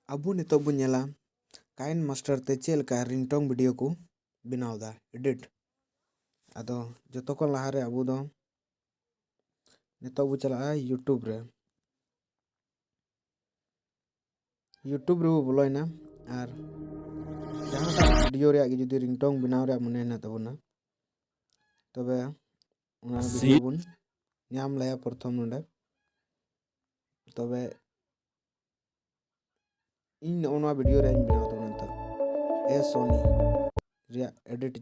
Abu nitok bun nyala Kinemaster te chelka ringtone video ko बनाव दा edit अदो जो को लहारे अबू दो नितोग बु चला यूट्यूब रे बोलोइना और जहाँ वीडियो रे जुदी रिंगटोन बनाव रे मने ना तबना तबे उना वीडियो बुन नाम लाया प्रथम नोडे तबे इन ओना वीडियो रे बनाव तबना त ए सोनी रिया एडिट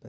पे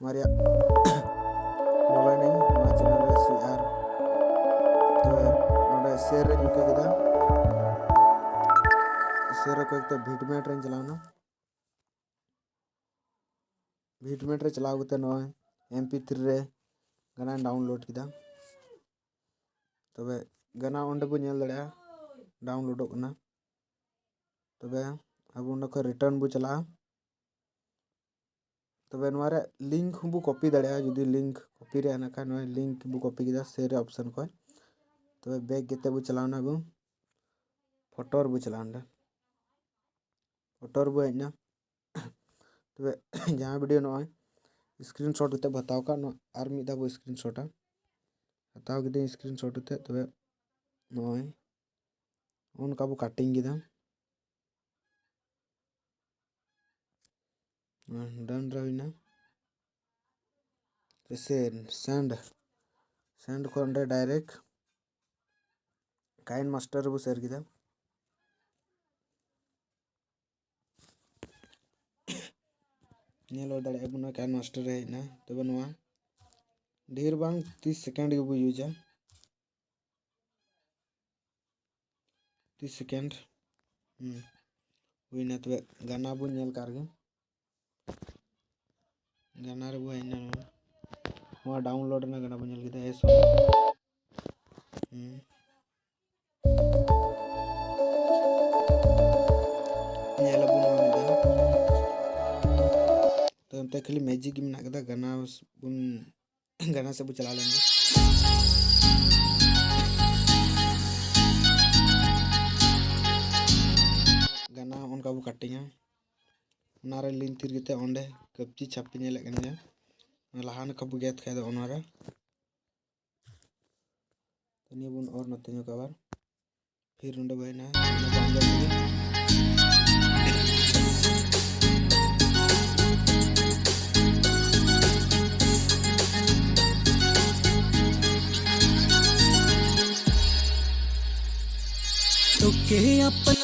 मारिया बोला नहीं मा चैनल रे सीआर तबे नोडे शेयर रे नुके गदा शेयर को एक तो भिडमेट रे चलावना भिडमेट रे चलाव गते नो mp3 रे गाना डाउनलोड किदा तबे गाना ओंडे बु नेल दड़या डाउनलोड करना तबे अब ओंडे को रिटर्न बु चला तबे नोरे लिंक बु कॉपी दड़या जुदी लिंक कॉपी रे ना नो लिंक बु कॉपी किदा शेयर ऑप्शन को तबे बैक गेते बु चलावना बु फोटो बु चलावना फोटो बु हेना तबे जहां वीडियो नो स्क्रीनशॉट उते बताओ का नो आर मी दा बु स्क्रीनशॉट हताव किदे स्क्रीनशॉट उते तबे नोय उनका बु कटिंग किदा डन रहिना सेंड कोंडे डायरेक्ट काइनमास्टर बु शेयर किदा नेलो दड़े बुना काइनमास्टर रे ना तबे नोआ ढेर बांग 30 सेकंड के बु यूजा 30 सेकंड हुईना तबे गाना बु नेल कारगे गाना रे बु हेना वहाँ डाउनलोड ना गाना बन गया है सो ये ला बुना मिदा तो हम तो खाली मैजिक ही बना के गाना बुन गाना से बु चला लेंगे गाना उनका बु कटिंगा नारे लिंक तीर गते ओंडे कपची छापी नेले कने लहान कबु गेत खाय ओनारा तनी बुन और नते कवर फिर उंडे बहना तो के अपन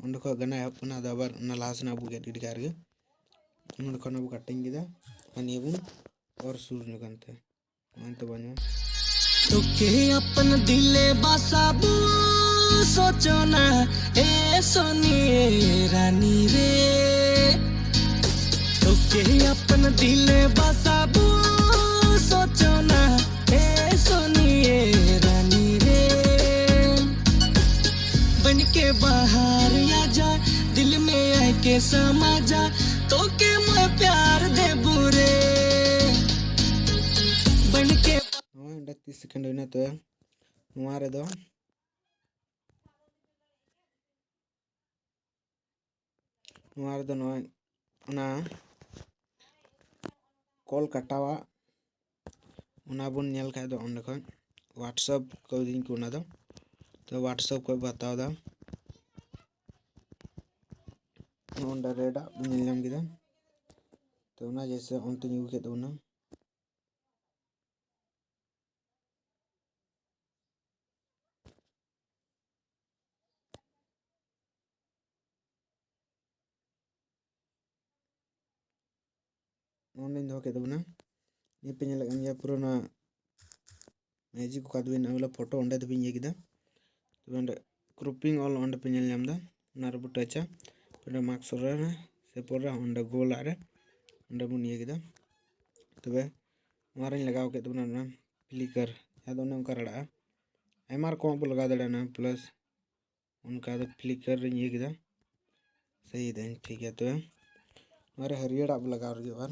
उंडे को गना अपना दबर ना लासना अबु गेट गिड कारगे उंडे को अबु कटिंग गिदा अनि बुन और सुर न गनते अंत बनो तो के अपन दिले बासाबू सोचो ना ए सोनी रानी रे तो के अपन दिले बासाबू सोचो ना ए सोनी रानी रे बन के बाहर आ जा दिल में आए के समा जा तो के मैं प्यार दे बुरे बन के 30 सेकंड होना तो नुआरे दो ना कॉल कटावा उना बुन नेल खाय दो ओंडे खन व्हाट्सएप को दिन को ना दो तो व्हाट्सएप को बताओ दा ओंडे रेडा नेल नाम किदा तो ना जैसे ओंते न्यू के दो ना ऑनलाइन दो के दबना ये पे नेल गन या पुराना मैजिक को कादबिन अगला फोटो ओंडे दबिन ये किदा तो ओंडे ग्रुपिंग ऑल ओंडे पे नेल नामदा नार बुटाचा पे मार्क्स रे से पोरा ओंडे गोल आरे ओंडे बुन ये किदा तबे मारन लगाव के दबना ना फ्लिकर याद ओने उनका रड़ा एमआर को बु लगा दड़ा ना प्लस उनका तो फ्लिकर ये किदा सही देन ठीक है तो मारे हरियर अब लगा रही बार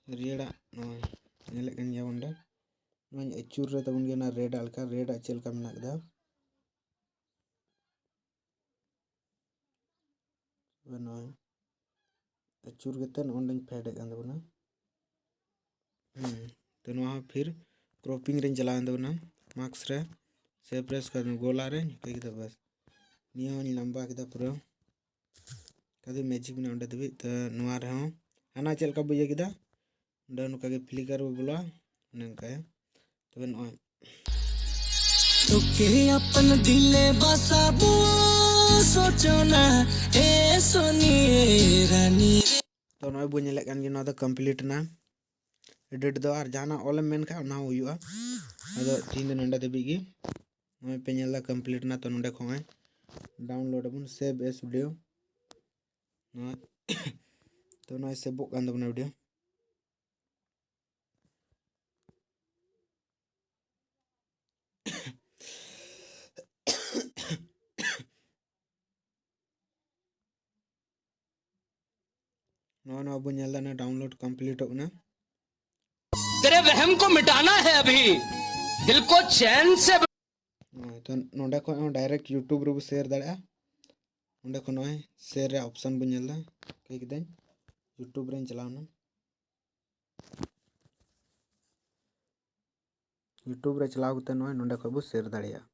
रेड़ा नोंडे अचूर रे तबन गे रेड़ा लका रेड़ा चलका मेना कदा अचूर कते नोंडे फेड कान दबना तो फिर क्रॉपिंग रे चला दबना मार्क्स रे से प्रेस कर गोला रे कई बस नियो लंबा कदा पूरा कदे मैजिक में अंडे दबी तो नवा रे हो हाना चलका बुझे कदा अंडे नुका के फ्लिकर बोला नंका है तबे नय तो के अपन दिले बसाबू सोचो ना ए सोनी रानी तो नय बु नेले कान गे ना तो कंप्लीट ना एडिट दो और जाना ऑल मेन खा ना हुआ अदो तीन नंडा दबी गी नय पे नेला कंप्लीट ना तो नंडे खोय डाउनलोड बन सेव एस वीडियो नय तो नय सेव कान दबना वीडियो नो अब नेला ना डाउनलोड कंप्लीट होना तेरे वहम को मिटाना है अभी दिल को चैन से तो नोडे को डायरेक्ट यूट्यूब रे शेयर दाड़ा नोडे को नय शेयर रे ऑप्शन बन नेला कई कदे यूट्यूब रे चलावना यूट्यूब रे चलाव कते नय नोडे को बो शेयर दाड़िया